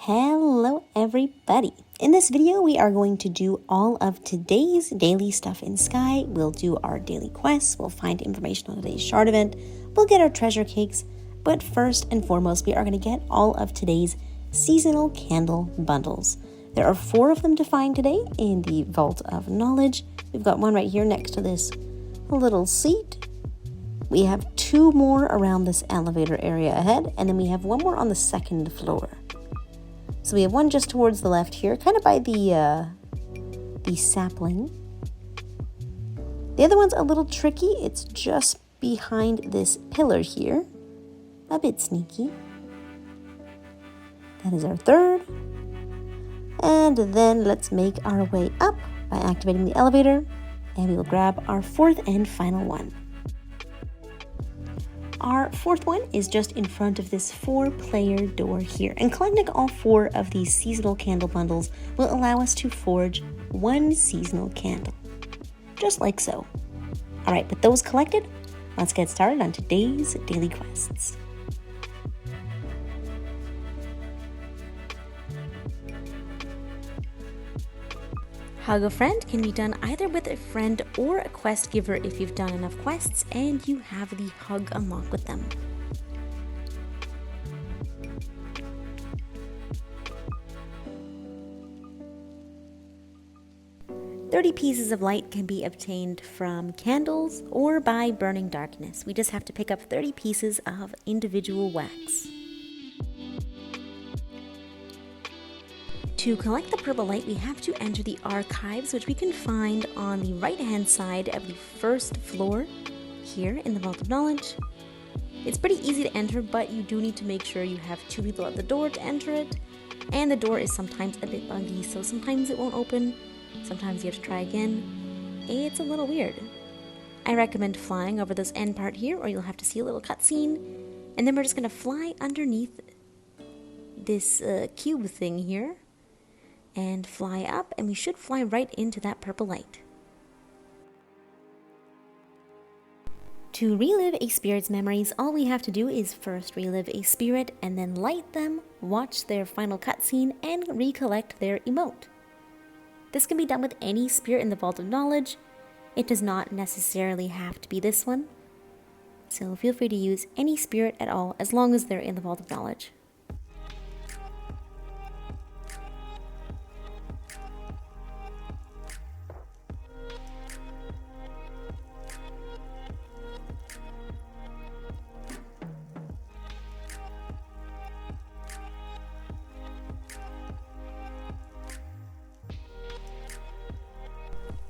Hello everybody! In this video we are going to do all of today's daily stuff in Sky. We'll do our daily quests, we'll find information on today's shard event, we'll get our treasure cakes, but first and foremost we are going to get all of today's seasonal candle bundles. There are 4 of them to find today in the Vault of Knowledge. We've got one right here next to this little seat. We have 2 more around this elevator area ahead, and then we have 1 more on the 2nd floor. So we have 1 just towards the left here, kind of by the sapling. The other one's a little tricky. It's just behind this pillar here. A bit sneaky. That is our 3rd. And then let's make our way up by activating the elevator, and we will grab our 4th and final one. Our 4th one is just in front of this 4-player door here, and collecting all 4 of these seasonal candle bundles will allow us to forge 1 seasonal candle, just like so. Alright, with those collected, let's get started on today's daily quests. Hug a Friend can be done either with a friend or a quest giver if you've done enough quests and you have the hug unlock with them. "30 pieces of light can be obtained from candles or by burning darkness. We just have to pick up 30 pieces of individual wax. To collect the purple light, we have to enter the archives, which we can find on the right-hand side of the 1st floor here in the Vault of Knowledge. It's pretty easy to enter, but you do need to make sure you have 2 people at the door to enter it, and the door is sometimes a bit buggy, so sometimes it won't open, sometimes you have to try again. It's a little weird. I recommend flying over this end part here, or you'll have to see a little cutscene, and then we're just going to fly underneath this cube thing here, and fly up, and we should fly right into that purple light. To relive a spirit's memories, all we have to do is first relive a spirit and then light them, watch their final cutscene, and recollect their emote. This can be done with any spirit in the Vault of Knowledge. It does not necessarily have to be this one, so feel free to use any spirit at all as long as they're in the Vault of Knowledge.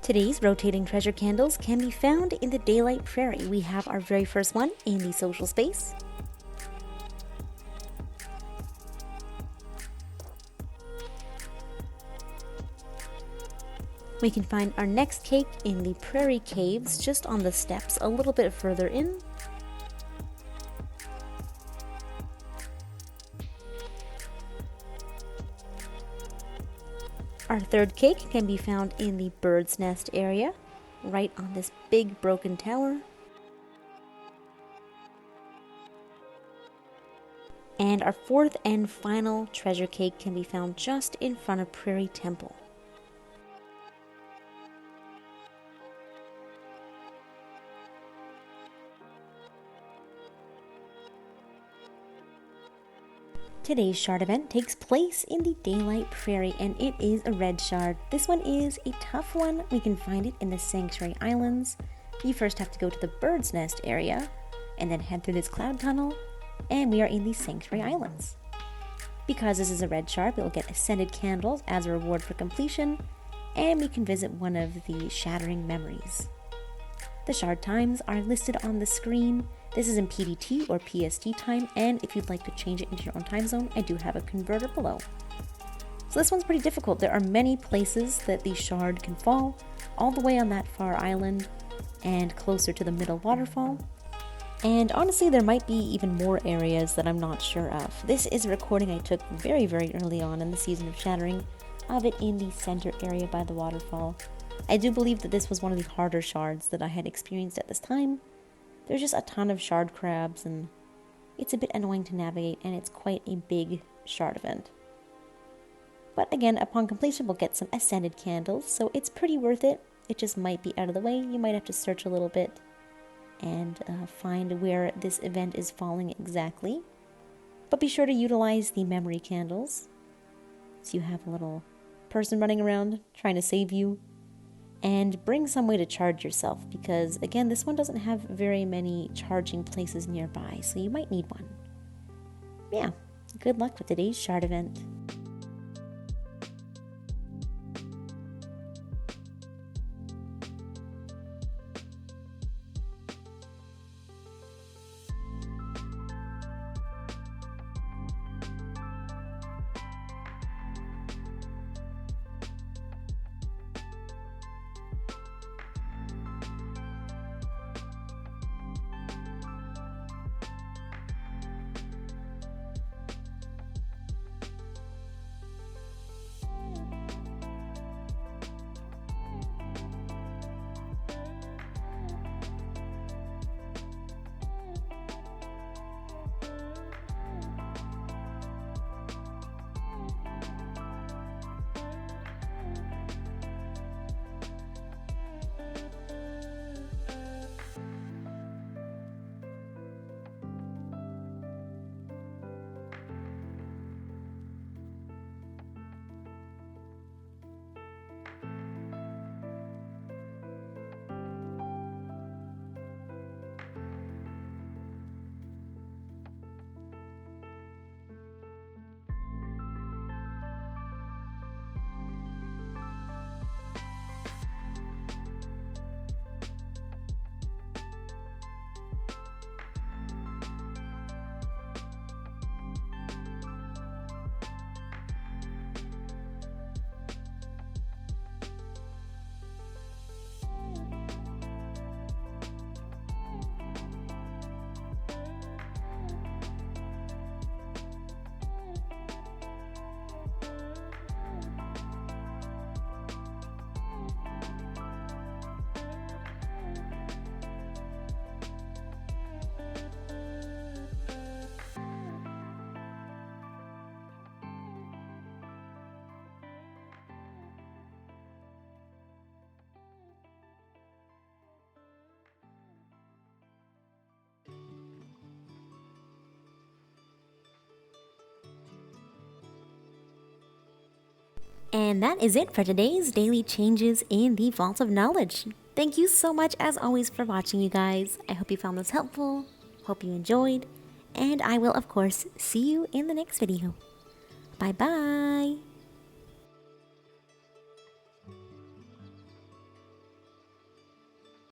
Today's rotating treasure candles can be found in the Daylight Prairie. We have our very first one in the social space. We can find our next cake in the Prairie Caves, just on the steps a little bit further in. Our 3rd cake can be found in the Bird's Nest area, right on this big broken tower. And our 4th and final treasure cake can be found just in front of Prairie Temple. Today's shard event takes place in the Daylight Prairie, and it is a red shard. This one is a tough one. We can find it in the Sanctuary Islands. You first have to go to the Bird's Nest area, and then head through this cloud tunnel, and we are in the Sanctuary Islands. Because this is a red shard, we'll get Ascended Candles as a reward for completion, and we can visit one of the Shattering Memories. The shard times are listed on the screen. This is in PDT or PST time, and if you'd like to change it into your own time zone, I do have a converter below. So this one's pretty difficult. There are many places that the shard can fall, all the way on that far island and closer to the middle waterfall. And honestly, there might be even more areas that I'm not sure of. This is a recording I took very, very early on in the Season of Shattering of it in the center area by the waterfall. I do believe that this was one of the harder shards that I had experienced at this time. There's just a ton of shard crabs, and it's a bit annoying to navigate, and it's quite a big shard event. But again, upon completion, we'll get some ascended candles, so it's pretty worth it. It just might be out of the way. You might have to search a little bit and find where this event is falling exactly. But be sure to utilize the memory candles, so you have a little person running around trying to save you. And bring some way to charge yourself, because again, this one doesn't have very many charging places nearby, so you might need one. Yeah, good luck with today's shard event. And that is it for today's daily changes in the Vault of Knowledge. Thank you so much, as always, for watching, you guys. I hope you found this helpful, hope you enjoyed, and I will, of course, see you in the next video. Bye-bye!